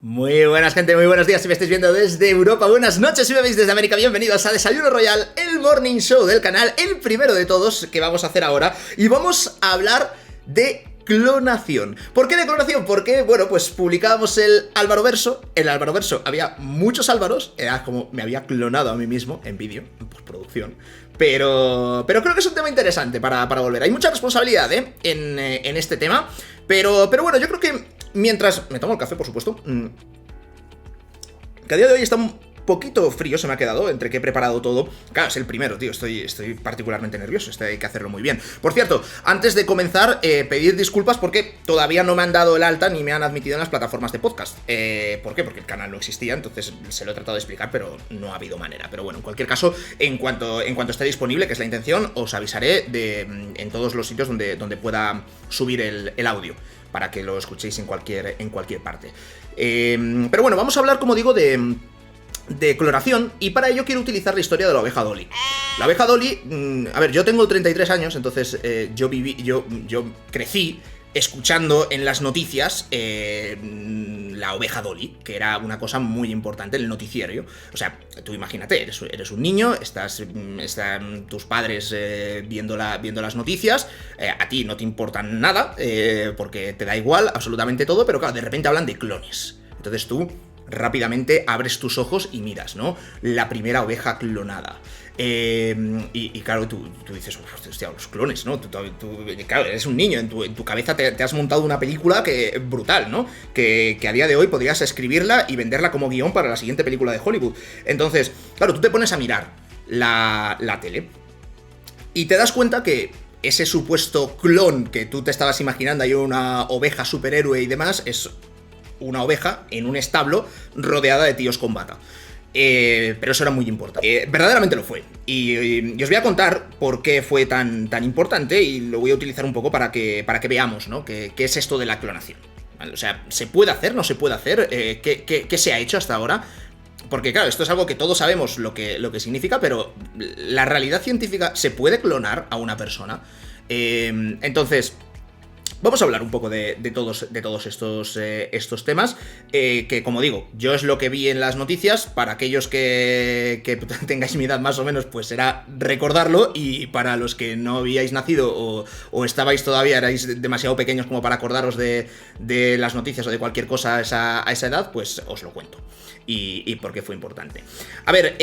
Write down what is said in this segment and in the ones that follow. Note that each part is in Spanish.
Muy buenas, gente, muy buenos días si me estáis viendo desde Europa, buenas noches si me veis desde América, bienvenidos a Desayuno Royal, el morning show del canal, el primero de todos que vamos a hacer ahora, y vamos a hablar de clonación. ¿Por qué de clonación? Porque, bueno, pues publicábamos el Álvaroverso, en el Álvaroverso había muchos Álvaros, era como me había clonado a mí mismo en vídeo, en postproducción, pero creo que es un tema interesante para volver, hay mucha responsabilidad, en este tema, pero bueno, yo creo que mientras me tomo el café, por supuesto, que a día de hoy está un poquito frío, se me ha quedado, entre que he preparado todo. Claro, es el primero, tío, estoy particularmente nervioso, hay que hacerlo muy bien. Por cierto, antes de comenzar, pedir disculpas porque todavía no me han dado el alta ni me han admitido en las plataformas de podcast. ¿Por qué? Porque el canal no existía, entonces se lo he tratado de explicar, pero no ha habido manera. Pero bueno, en cualquier caso, en cuanto esté disponible, que es la intención, os avisaré en todos los sitios donde pueda subir el audio, para que lo escuchéis en cualquier parte. Pero bueno, vamos a hablar, como digo, de clonación, y para ello quiero utilizar la historia de la oveja Dolly. La oveja Dolly, a ver, yo tengo 33 años, entonces yo crecí escuchando en las noticias la oveja Dolly, que era una cosa muy importante en el noticiario. O sea, tú imagínate, eres un niño, están tus padres viendo las noticias, a ti no te importan nada, porque te da igual absolutamente todo, pero claro, de repente hablan de clones. Entonces tú rápidamente abres tus ojos y miras, ¿no? La primera oveja clonada. Y claro, tú dices, hostia, los clones, ¿no? Tú, claro, eres un niño, en tu cabeza te has montado una película que brutal, ¿no? Que a día de hoy podrías escribirla y venderla como guión para la siguiente película de Hollywood. Entonces, claro, tú te pones a mirar la tele y te das cuenta que ese supuesto clon que tú te estabas imaginando, hay una oveja superhéroe y demás, es una oveja en un establo rodeada de tíos con bata. Pero eso era muy importante. Verdaderamente lo fue. Y os voy a contar por qué fue tan importante, y lo voy a utilizar un poco para que veamos, ¿no? ¿Qué es esto de la clonación? ¿Vale? O sea, ¿se puede hacer? ¿No se puede hacer? ¿Qué se ha hecho hasta ahora? Porque claro, esto es algo que todos sabemos lo que significa, pero la realidad científica, ¿se puede clonar a una persona? Entonces, vamos a hablar un poco de todos estos temas, que como digo, yo es lo que vi en las noticias. Para aquellos que tengáis mi edad más o menos, pues será recordarlo, y para los que no habíais nacido o estabais todavía, erais demasiado pequeños como para acordaros de las noticias o de cualquier cosa a esa edad, pues os lo cuento. Y por qué fue importante. A ver,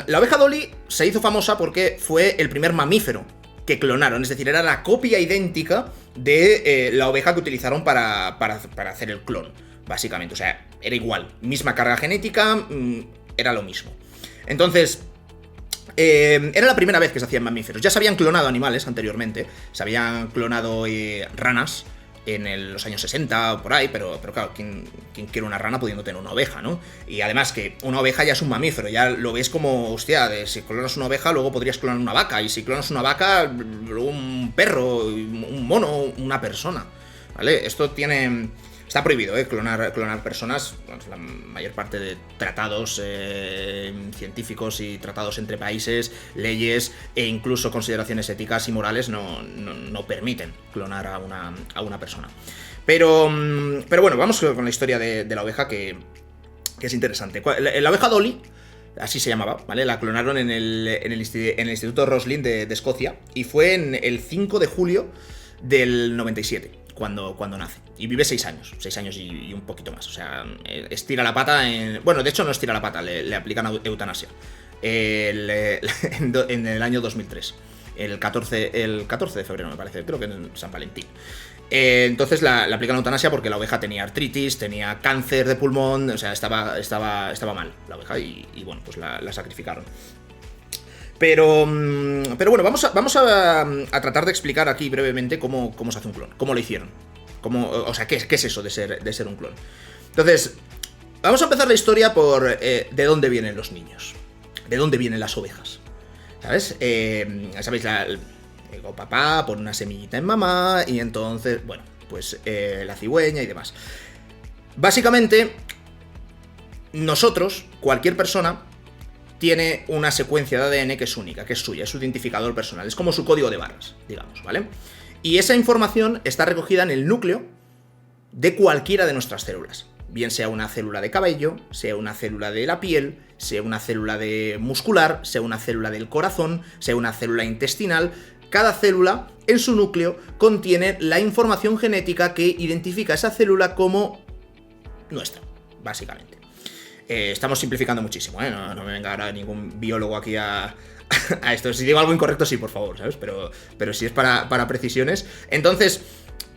la oveja Dolly se hizo famosa porque fue el primer mamífero que clonaron, es decir, era la copia idéntica de la oveja que utilizaron para hacer el clon, básicamente. O sea, era igual, misma carga genética, era lo mismo. Entonces, era la primera vez que se hacían mamíferos. Ya se habían clonado animales anteriormente, se habían clonado ranas en los años 60 o por ahí, pero claro, ¿quién quiere una rana pudiendo tener una oveja, ¿no? Y además que una oveja ya es un mamífero, ya lo ves como, hostia, si clonas una oveja, luego podrías clonar una vaca, y si clonas una vaca, luego un perro, un mono, una persona, ¿vale? Está prohibido, clonar personas. Bueno, la mayor parte de tratados científicos y tratados entre países, leyes e incluso consideraciones éticas y morales no permiten clonar a una persona. Pero bueno, vamos con la historia de la oveja, que es interesante. La oveja Dolly, así se llamaba, ¿vale? La clonaron en el Instituto Roslin de Escocia, y fue en el 5 de julio del 97. Cuando nace, y vive 6 años y un poquito más. O sea, estira la pata bueno, de hecho no estira la pata, le aplican eutanasia en el año 2003, el 14 de febrero me parece, creo que en San Valentín. Entonces le aplican eutanasia porque la oveja tenía artritis, tenía cáncer de pulmón, o sea, estaba mal la oveja, y bueno, pues la sacrificaron. Pero bueno, vamos a tratar de explicar aquí brevemente cómo se hace un clon, cómo lo hicieron, o sea, qué es eso de ser un clon. Entonces, vamos a empezar la historia por de dónde vienen los niños, de dónde vienen las ovejas, ¿sabes? Sabéis, llegó papá, pone una semillita en mamá, y entonces, bueno, pues la cigüeña y demás. Básicamente, nosotros, cualquier persona, tiene una secuencia de ADN que es única, que es suya, es su identificador personal, es como su código de barras, digamos, ¿vale? Y esa información está recogida en el núcleo de cualquiera de nuestras células. bien sea una célula de cabello, sea una célula de la piel, sea una célula de muscular, sea una célula del corazón, sea una célula intestinal. Cada célula en su núcleo contiene la información genética que identifica a esa célula como nuestra, básicamente. Estamos simplificando muchísimo, ¿eh? No me venga ahora ningún biólogo aquí a esto. Si digo algo incorrecto, sí, por favor, ¿sabes? Pero si es para precisiones. Entonces,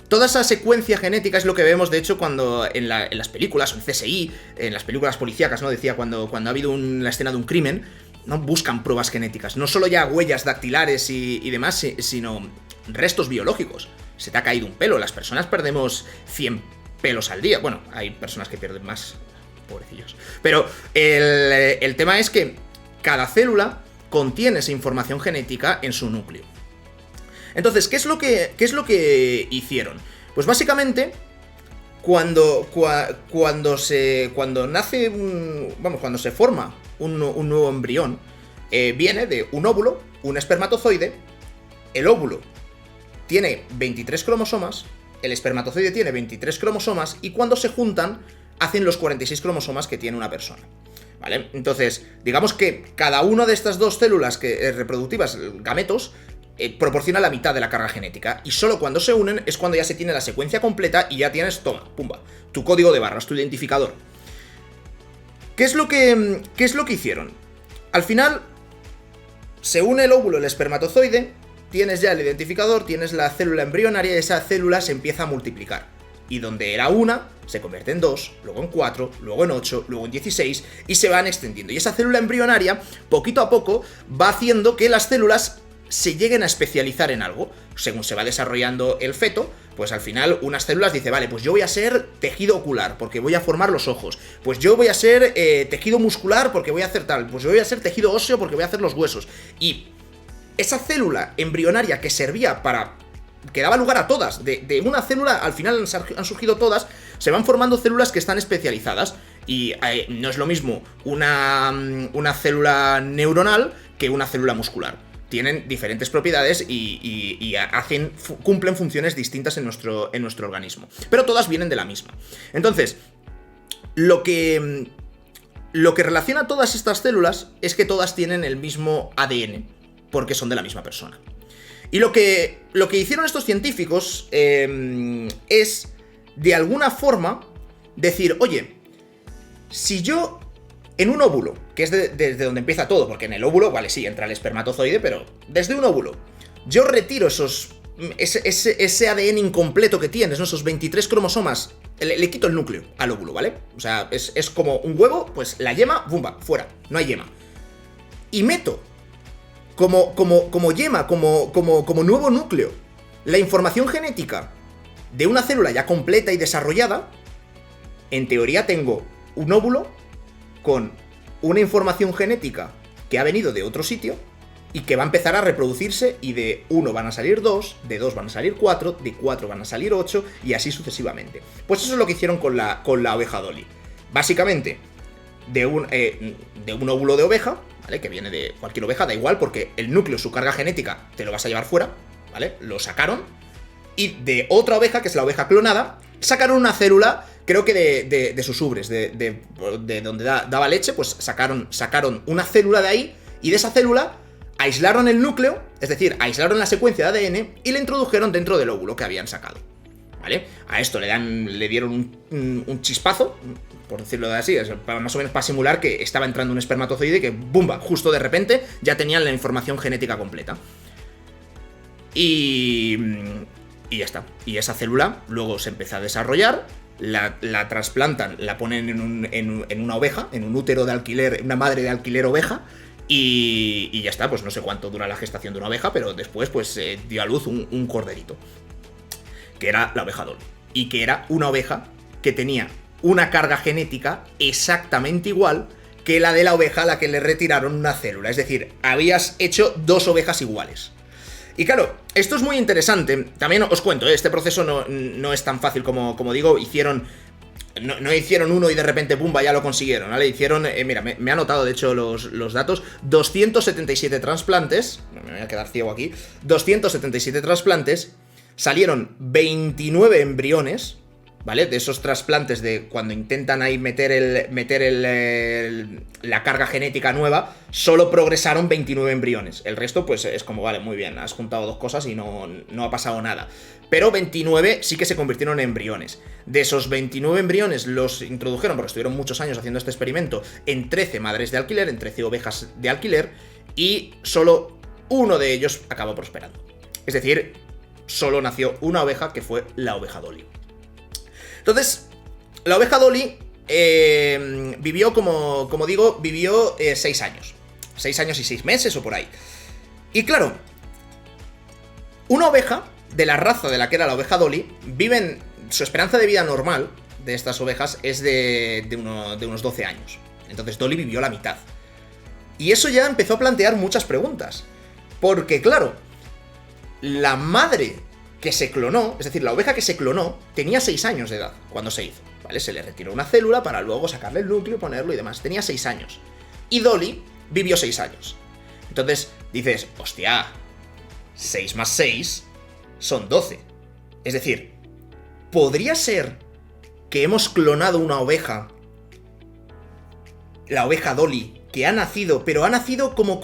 toda esa secuencia genética es lo que vemos, de hecho, cuando en las películas, o en CSI, en las películas policíacas, ¿no? Decía, cuando ha habido la escena de un crimen, ¿no? Buscan pruebas genéticas. No solo ya huellas dactilares y demás, sino restos biológicos. Se te ha caído un pelo. Las personas perdemos 100 pelos al día. Bueno, hay personas que pierden más, pobrecillos. Pero el tema es que cada célula contiene esa información genética en su núcleo. Entonces, ¿qué es lo que hicieron? Pues básicamente, cuando se forma un nuevo embrión, viene de un óvulo, un espermatozoide. El óvulo tiene 23 cromosomas, el espermatozoide tiene 23 cromosomas, y cuando se juntan, hacen los 46 cromosomas que tiene una persona. ¿Vale? Entonces, digamos que cada una de estas dos células reproductivas, gametos, proporciona la mitad de la carga genética, y solo cuando se unen es cuando ya se tiene la secuencia completa y ya tienes, toma, pumba, tu código de barras, tu identificador. ¿Qué es lo que hicieron? Al final, se une el óvulo, el espermatozoide, tienes ya el identificador, tienes la célula embrionaria, y esa célula se empieza a multiplicar. Y donde era una, se convierte en 2, luego en 4, luego en 8, luego en 16, y se van extendiendo. Y esa célula embrionaria, poquito a poco, va haciendo que las células se lleguen a especializar en algo. Según se va desarrollando el feto, pues al final unas células dicen, vale, pues yo voy a ser tejido ocular, porque voy a formar los ojos. Pues yo voy a ser tejido muscular, porque voy a hacer tal. Pues yo voy a ser tejido óseo, porque voy a hacer los huesos. Y esa célula embrionaria que servía que daba lugar a todas, de una célula, al final han surgido todas, se van formando células que están especializadas. Y no es lo mismo una célula neuronal que una célula muscular. Tienen diferentes propiedades y cumplen funciones distintas en nuestro organismo. Pero todas vienen de la misma. Entonces, lo que relaciona a todas estas células es que todas tienen el mismo ADN, porque son de la misma persona. Y lo que hicieron estos científicos es, de alguna forma, decir, oye, si yo en un óvulo, que es desde donde empieza todo, porque en el óvulo, vale, sí, entra el espermatozoide, pero desde un óvulo, yo retiro ese ADN incompleto que tienes, ¿no? Esos 23 cromosomas, le quito el núcleo al óvulo, ¿vale? O sea, es como un huevo, pues la yema, ¡bumba!, fuera, no hay yema. Y meto como yema, como nuevo núcleo, la información genética de una célula ya completa y desarrollada. En teoría tengo un óvulo con una información genética que ha venido de otro sitio y que va a empezar a reproducirse, y de 1 van a salir 2, de 2 van a salir 4, de 4 van a salir 8, y así sucesivamente. Pues eso es lo que hicieron con la oveja Dolly. Básicamente, de un óvulo de oveja, ¿vale? Que viene de cualquier oveja, da igual, porque el núcleo, su carga genética, te lo vas a llevar fuera, ¿vale? Lo sacaron. Y de otra oveja, que es la oveja clonada, sacaron una célula, creo que de sus ubres, de donde daba leche, pues sacaron una célula de ahí, y de esa célula aislaron el núcleo, es decir, aislaron la secuencia de ADN y la introdujeron dentro del óvulo que habían sacado, ¿vale? A esto le dieron un chispazo, por decirlo así, más o menos para simular que estaba entrando un espermatozoide, que ¡bumba!, justo de repente ya tenían la información genética completa. Y ya está. Y esa célula luego se empieza a desarrollar, la trasplantan, la ponen en una oveja, en un útero de alquiler, una madre de alquiler oveja, y ya está. Pues no sé cuánto dura la gestación de una oveja, pero después pues dio a luz un corderito, que era la oveja Dolly, y que era una oveja que tenía una carga genética exactamente igual que la de la oveja a la que le retiraron una célula. Es decir, habías hecho 2 ovejas iguales. Y claro, esto es muy interesante. También os cuento, este proceso no es tan fácil como digo. No hicieron uno y de repente, pumba, ya lo consiguieron, ¿vale? Hicieron, mira, me ha anotado de hecho los datos, 277 trasplantes, me voy a quedar ciego aquí, 277 trasplantes, salieron 29 embriones, ¿vale? De esos trasplantes de cuando intentan ahí meter la carga genética nueva, solo progresaron 29 embriones. El resto, pues es como, vale, muy bien, has juntado dos cosas y no ha pasado nada. Pero 29 sí que se convirtieron en embriones. De esos 29 embriones los introdujeron, porque estuvieron muchos años haciendo este experimento, en 13 madres de alquiler, en 13 ovejas de alquiler, y solo uno de ellos acabó prosperando. Es decir, solo nació una oveja, que fue la oveja Dolly. Entonces, la oveja Dolly vivió, como digo, vivió 6 años. 6 años y 6 meses o por ahí. Y claro, una oveja de la raza de la que era la oveja Dolly, su esperanza de vida normal de estas ovejas es de unos 12 años. Entonces Dolly vivió la mitad. Y eso ya empezó a plantear muchas preguntas. Porque claro, la madre que se clonó, es decir, la oveja que se clonó, tenía 6 años de edad cuando se hizo, ¿vale? Se le retiró una célula para luego sacarle el núcleo, ponerlo y demás. Tenía 6 años. Y Dolly vivió 6 años. Entonces dices, hostia, 6 más 6 son 12. Es decir, podría ser que hemos clonado una oveja, la oveja Dolly, que ha nacido, pero ha nacido como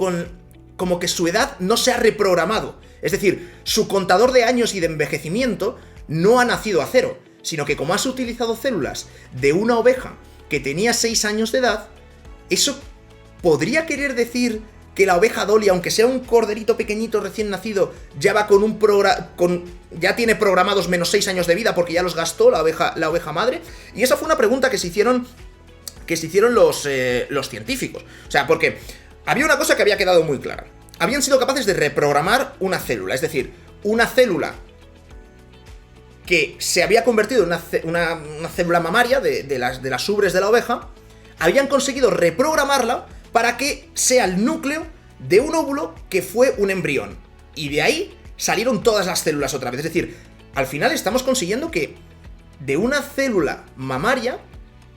que su edad no se ha reprogramado. Es decir, su contador de años y de envejecimiento no ha nacido a 0, sino que como has utilizado células de una oveja que tenía 6 años de edad, eso podría querer decir que la oveja Dolly, aunque sea un corderito pequeñito recién nacido, ya va ya tiene programados menos 6 años de vida porque ya los gastó la oveja madre. Y esa fue una pregunta que se hicieron los científicos. O sea, porque había una cosa que había quedado muy clara. Habían sido capaces de reprogramar una célula, es decir, una célula que se había convertido en una célula mamaria de las ubres de la oveja, habían conseguido reprogramarla para que sea el núcleo de un óvulo que fue un embrión. Y de ahí salieron todas las células otra vez. Es decir, al final estamos consiguiendo que de una célula mamaria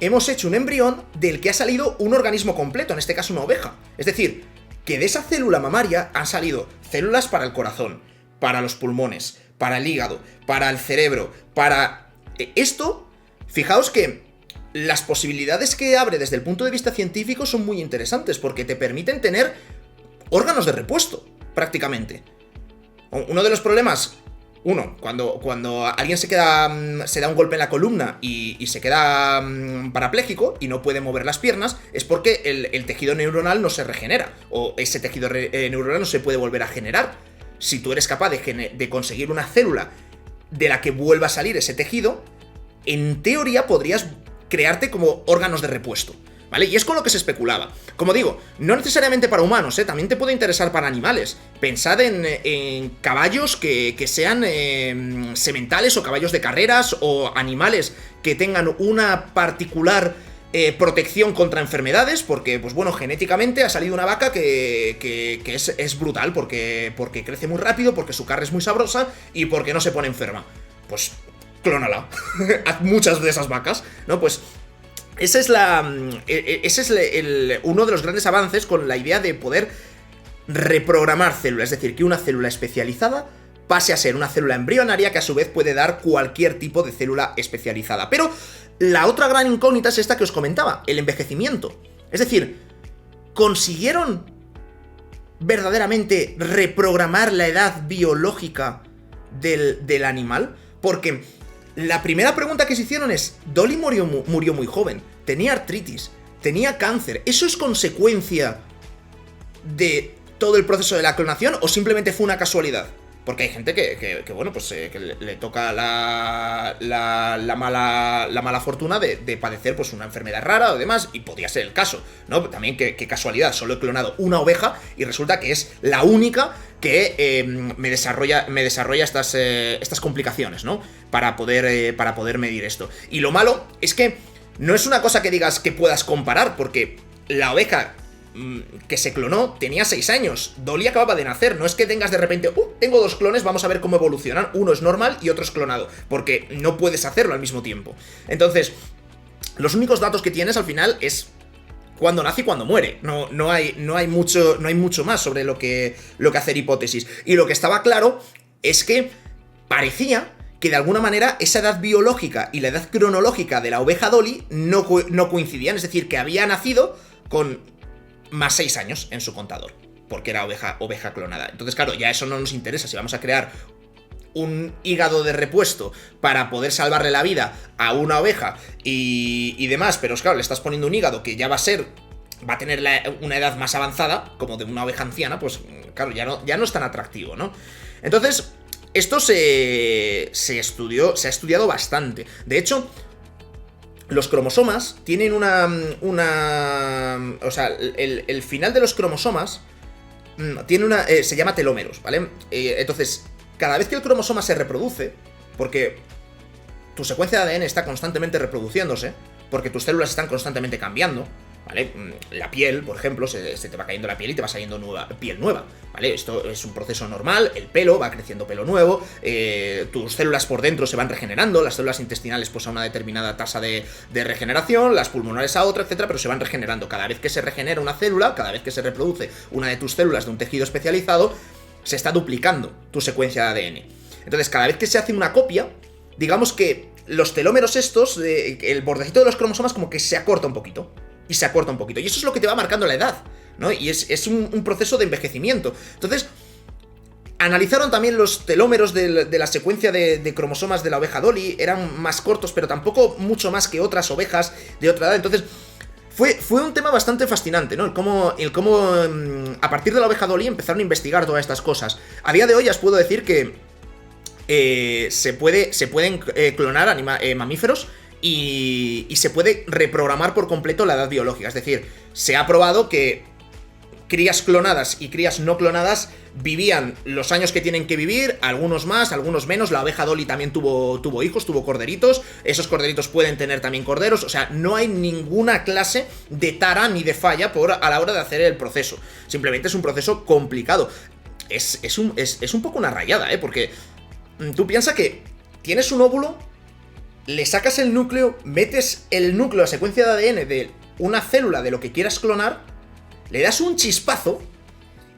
hemos hecho un embrión del que ha salido un organismo completo, en este caso una oveja. Es decir, que de esa célula mamaria han salido células para el corazón, para los pulmones, para el hígado, para el cerebro, para... Esto, fijaos que las posibilidades que abre desde el punto de vista científico son muy interesantes, porque te permiten tener órganos de repuesto, prácticamente. Uno de los problemas, cuando alguien se da un golpe en la columna y se queda parapléjico y no puede mover las piernas, es porque el tejido neuronal no se regenera, o ese tejido neuronal no se puede volver a generar. Si tú eres capaz de conseguir una célula de la que vuelva a salir ese tejido, en teoría podrías crearte como órganos de repuesto, ¿vale? Y es con lo que se especulaba. Como digo, no necesariamente para humanos, también te puede interesar para animales. Pensad en caballos que sean sementales o caballos de carreras o animales que tengan una particular protección contra enfermedades, porque, pues bueno, genéticamente ha salido una vaca que es brutal, porque crece muy rápido, porque su carne es muy sabrosa y porque no se pone enferma. Pues clónala. Haz muchas de esas vacas, ¿no? Pues ese es uno de los grandes avances con la idea de poder reprogramar células, es decir, que una célula especializada pase a ser una célula embrionaria que a su vez puede dar cualquier tipo de célula especializada. Pero la otra gran incógnita es esta que os comentaba, el envejecimiento. Es decir, ¿consiguieron verdaderamente reprogramar la edad biológica del animal? Porque la primera pregunta que se hicieron es, Dolly murió muy joven, tenía artritis, tenía cáncer, ¿eso es consecuencia de todo el proceso de la clonación o simplemente fue una casualidad? Porque hay gente que bueno, pues que le toca la mala fortuna de padecer pues una enfermedad rara o demás, y podría ser el caso, ¿no? También qué casualidad, solo he clonado una oveja y resulta que es la única que me desarrolla estas complicaciones, ¿no? Para poder medir esto. Y lo malo es que no es una cosa que digas que puedas comparar, porque la oveja que se clonó tenía 6 años, Dolly acababa de nacer, no es que tengas de repente, tengo 2 clones, vamos a ver cómo evolucionan, uno es normal y otro es clonado, porque no puedes hacerlo al mismo tiempo. Entonces, los únicos datos que tienes al final es cuando nace y cuando muere, no hay mucho más sobre lo que hacer hipótesis. Y lo que estaba claro es que parecía que de alguna manera esa edad biológica y la edad cronológica de la oveja Dolly no coincidían, es decir, que había nacido con más 6 años en su contador, porque era oveja clonada. Entonces, claro, ya eso no nos interesa. Si vamos a crear un hígado de repuesto para poder salvarle la vida a una oveja y demás, pero claro, le estás poniendo un hígado que ya va a tener una edad más avanzada, como de una oveja anciana, pues claro, ya no es tan atractivo, ¿no? Entonces, esto se ha estudiado bastante. De hecho, los cromosomas tienen o sea, el final de los cromosomas tiene se llama telómeros, ¿vale? Entonces, cada vez que el cromosoma se reproduce, porque tu secuencia de ADN está constantemente reproduciéndose, porque tus células están constantemente cambiando, ¿vale? La piel, por ejemplo, se te va cayendo la piel y te va saliendo piel nueva, ¿vale? Esto es un proceso normal. El pelo, va creciendo pelo nuevo, tus células por dentro se van regenerando, las células intestinales pues a una determinada tasa de regeneración, las pulmonares a otra, etcétera, pero se van regenerando. Cada vez que se regenera una célula, cada vez que se reproduce una de tus células de un tejido especializado, se está duplicando tu secuencia de ADN. Entonces, cada vez que se hace una copia, digamos que los telómeros estos, el bordecito de los cromosomas como que se acorta un poquito. Y se acorta un poquito. Y eso es lo que te va marcando la edad, ¿no? Y es un proceso de envejecimiento. Entonces, analizaron también los telómeros de la secuencia de cromosomas de la oveja Dolly. Eran más cortos, pero tampoco mucho más que otras ovejas de otra edad. Entonces, fue un tema bastante fascinante, ¿no? El cómo a partir de la oveja Dolly empezaron a investigar todas estas cosas. A día de hoy ya os puedo decir que se pueden clonar mamíferos. Y se puede reprogramar por completo la edad biológica. Es decir, se ha probado que crías clonadas y crías no clonadas vivían los años que tienen que vivir, algunos más, algunos menos. La oveja Dolly también tuvo hijos, tuvo corderitos. Esos corderitos pueden tener también corderos. O sea, no hay ninguna clase de tara ni de falla a la hora de hacer el proceso. Simplemente es un proceso complicado. Es un poco una rayada, porque tú piensas que tienes un óvulo, le sacas el núcleo, metes el núcleo, la secuencia de ADN de una célula de lo que quieras clonar, le das un chispazo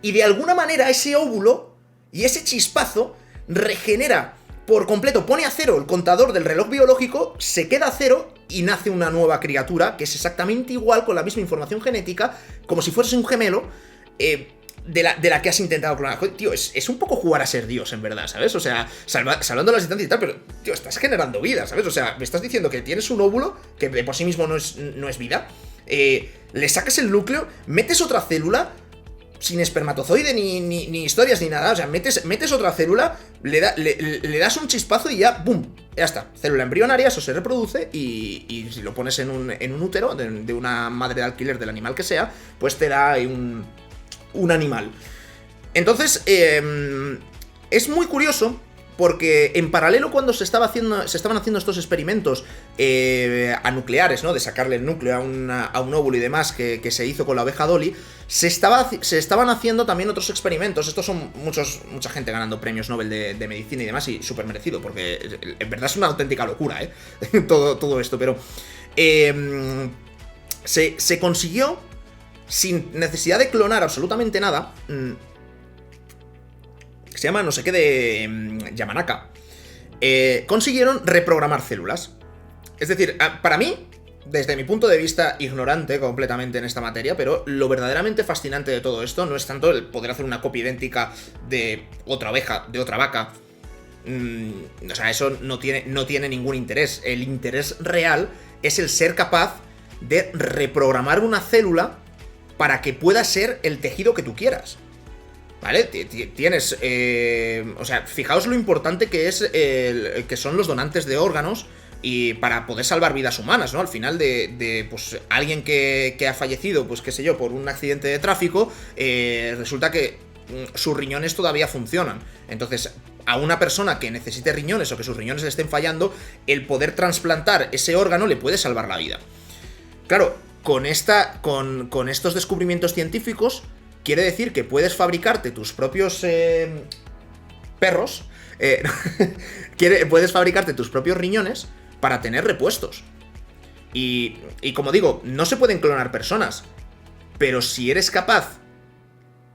y de alguna manera ese óvulo y ese chispazo regenera por completo, pone a cero el contador del reloj biológico, se queda a cero y nace una nueva criatura que es exactamente igual, con la misma información genética, como si fuese un gemelo, de la que has intentado clonar. Joder, tío, es un poco jugar a ser Dios, en verdad, ¿sabes? O sea, salvando las distancias y tal, pero, tío, estás generando vida, ¿sabes? O sea, me estás diciendo que tienes un óvulo, que por sí mismo no es vida, le sacas el núcleo, metes otra célula, sin espermatozoide ni historias ni nada, o sea, metes otra célula, le das un chispazo y ya, ¡boom! Ya está, célula embrionaria, eso se reproduce y si lo pones en un útero de una madre de alquiler del animal que sea, pues te da un animal. Entonces, es muy curioso porque en paralelo, cuando se estaban haciendo estos experimentos nucleares, ¿no? De sacarle el núcleo a un óvulo y demás que se hizo con la oveja Dolly, se estaban haciendo también otros experimentos. Estos son mucha gente ganando premios Nobel de medicina y demás, y súper merecido, porque en verdad es una auténtica locura, todo esto, pero se consiguió, sin necesidad de clonar absolutamente nada, que se llama no sé qué de Yamanaka, consiguieron reprogramar células. Es decir, para mí, desde mi punto de vista ignorante completamente en esta materia, pero lo verdaderamente fascinante de todo esto no es tanto el poder hacer una copia idéntica de otra oveja, de otra vaca. O sea, eso no tiene ningún interés. El interés real es el ser capaz de reprogramar una célula para que pueda ser el tejido que tú quieras, ¿vale? Tienes, o sea, fijaos lo importante que es que son los donantes de órganos y para poder salvar vidas humanas, ¿no? Al final pues alguien que ha fallecido, pues qué sé yo, por un accidente de tráfico, resulta que sus riñones todavía funcionan. Entonces, a una persona que necesite riñones o que sus riñones le estén fallando, el poder trasplantar ese órgano le puede salvar la vida. Claro, con estos descubrimientos científicos, quiere decir que puedes fabricarte tus propios perros, puedes fabricarte tus propios riñones para tener repuestos. Y como digo, no se pueden clonar personas, pero si eres capaz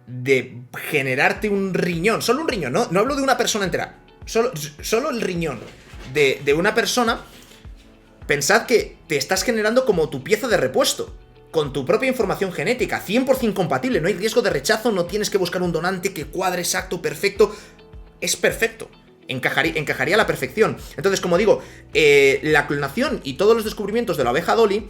de generarte un riñón, solo un riñón, no hablo de una persona entera, solo el riñón de una persona, pensad que te estás generando como tu pieza de repuesto, con tu propia información genética, 100% compatible, no hay riesgo de rechazo, no tienes que buscar un donante que cuadre exacto, perfecto, es perfecto. Encajaría a la perfección. Entonces, como digo, la clonación y todos los descubrimientos de la oveja Dolly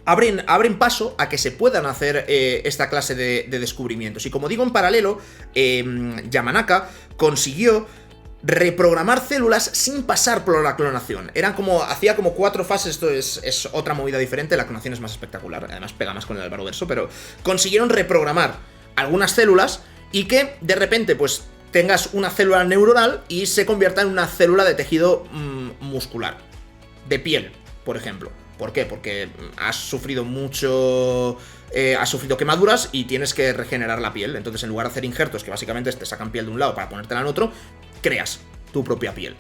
abren paso a que se puedan hacer esta clase de descubrimientos. Y como digo, en paralelo, Yamanaka consiguió reprogramar células sin pasar por la clonación. Hacía como 4 fases, esto es otra movida diferente, la clonación es más espectacular, además pega más con el Álvaroverso, pero consiguieron reprogramar algunas células y que de repente, pues, tengas una célula neuronal y se convierta en una célula de tejido muscular, de piel, por ejemplo. ¿Por qué? Porque has sufrido has sufrido quemaduras y tienes que regenerar la piel. Entonces, en lugar de hacer injertos que básicamente te sacan piel de un lado para ponértela en otro, creas tu propia piel.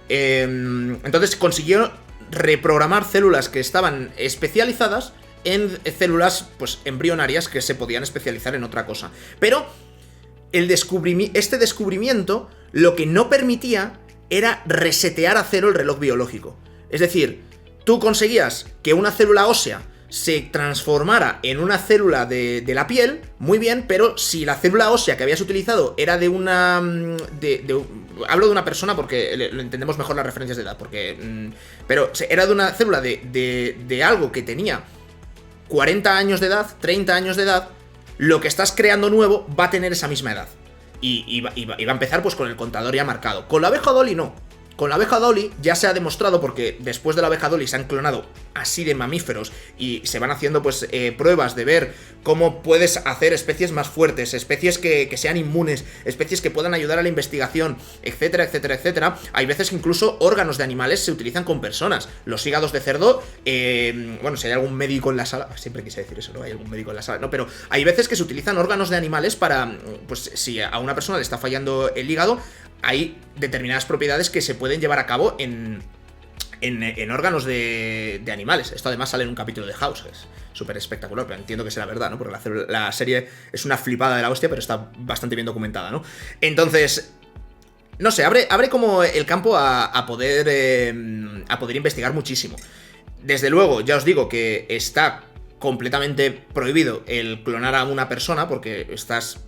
Entonces consiguió reprogramar células que estaban especializadas en células, pues, embrionarias que se podían especializar en otra cosa. Pero este descubrimiento lo que no permitía era resetear a cero el reloj biológico. Es decir, tú conseguías que una célula ósea se transformara en una célula de la piel, muy bien, pero si la célula ósea que habías utilizado era de una... hablo de una persona porque lo entendemos mejor las referencias de edad, pero era de una célula de algo que tenía 40 años de edad, 30 años de edad, lo que estás creando nuevo va a tener esa misma edad. Y va a empezar pues con el contador ya marcado. Con la abeja Dolly no. Con la abeja Dolly ya se ha demostrado, porque después de la abeja Dolly se han clonado así de mamíferos y se van haciendo pues pruebas de ver cómo puedes hacer especies más fuertes, especies que sean inmunes, especies que puedan ayudar a la investigación, etcétera, etcétera, etcétera. Hay veces que incluso órganos de animales se utilizan con personas. Los hígados de cerdo, bueno, si hay algún médico en la sala, siempre quise decir eso, ¿no? Hay algún médico en la sala, no, pero hay veces que se utilizan órganos de animales para, pues si a una persona le está fallando el hígado, hay determinadas propiedades que se pueden llevar a cabo en órganos de animales. Esto además sale en un capítulo de House, es súper espectacular, pero entiendo que será verdad, ¿no? Porque la serie es una flipada de la hostia, pero está bastante bien documentada, ¿no? Entonces, no sé, abre como el campo a poder investigar muchísimo. Desde luego, ya os digo que está completamente prohibido el clonar a una persona, porque estás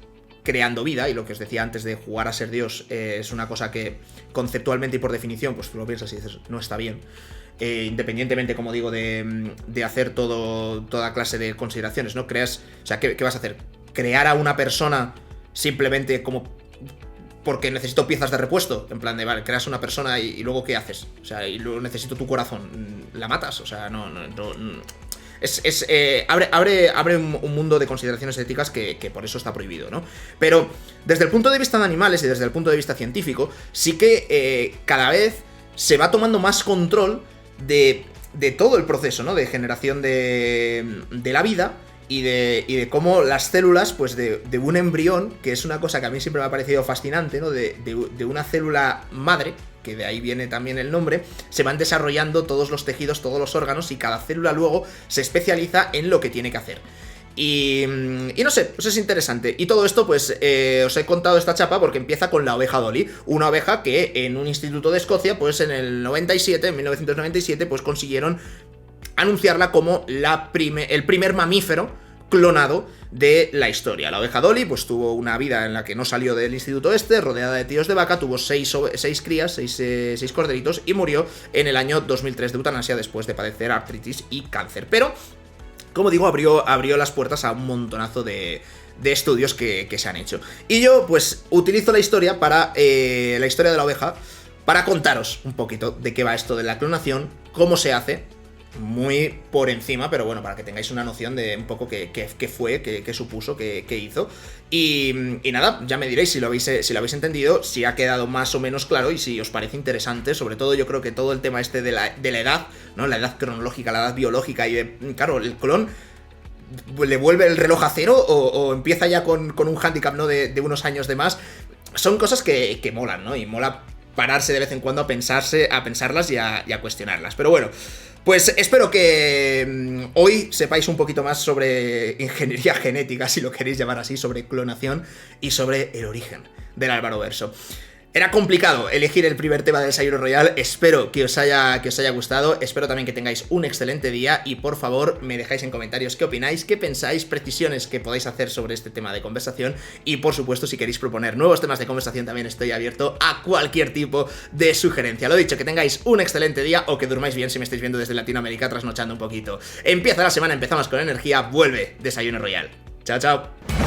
creando vida, y lo que os decía antes de jugar a ser Dios es una cosa que conceptualmente y por definición, pues tú lo piensas y dices, no está bien. Independientemente, como digo, de hacer toda clase de consideraciones, ¿no? Creas, o sea, ¿qué vas a hacer? ¿Crear a una persona simplemente como porque necesito piezas de repuesto? En plan de, vale, creas una persona y luego ¿qué haces? O sea, y luego necesito tu corazón, ¿la matas? O sea, no. Abre un mundo de consideraciones éticas que por eso está prohibido, ¿no? Pero desde el punto de vista de animales y desde el punto de vista científico, sí que cada vez se va tomando más control de todo el proceso, ¿no? De generación de la vida y de cómo las células, pues de un embrión, que es una cosa que a mí siempre me ha parecido fascinante, ¿no? De una célula madre, que de ahí viene también el nombre, se van desarrollando todos los tejidos, todos los órganos, y cada célula luego se especializa en lo que tiene que hacer. Y no sé, pues es interesante. Y todo esto, pues, os he contado esta chapa porque empieza con la oveja Dolly. Una oveja que en un instituto de Escocia, pues en el 1997, pues consiguieron anunciarla como el primer mamífero clonado de la historia. La oveja Dolly, pues tuvo una vida en la que no salió del instituto rodeada de tíos de vaca, tuvo 6 crías, 6 corderitos, y murió en el año 2003 de eutanasia después de padecer artritis y cáncer. Pero, como digo, abrió las puertas a un montonazo de estudios que se han hecho. Y yo, pues, utilizo la historia la historia de la oveja, para contaros un poquito de qué va esto de la clonación, cómo se hace, muy por encima, pero bueno, para que tengáis una noción de un poco qué fue, qué supuso, qué hizo. Y nada, ya me diréis si lo habéis entendido, si ha quedado más o menos claro y si os parece interesante. Sobre todo yo creo que todo el tema de la edad, ¿no? La edad cronológica, la edad biológica, y claro, el clon le vuelve el reloj a cero o empieza ya con un hándicap, ¿no? de unos años de más. Son cosas que molan, ¿no? Y mola pararse de vez en cuando a pensarlas y a cuestionarlas. Pero bueno, pues espero que hoy sepáis un poquito más sobre ingeniería genética, si lo queréis llamar así, sobre clonación y sobre el origen del Álvaroverso. Era complicado elegir el primer tema del Desayuno Royal, espero que os haya gustado, espero también que tengáis un excelente día y por favor me dejáis en comentarios qué opináis, qué pensáis, precisiones que podáis hacer sobre este tema de conversación y por supuesto si queréis proponer nuevos temas de conversación también estoy abierto a cualquier tipo de sugerencia. Lo dicho, que tengáis un excelente día o que durmáis bien si me estáis viendo desde Latinoamérica trasnochando un poquito. Empieza la semana, empezamos con energía, vuelve Desayuno Royal. Chao, chao.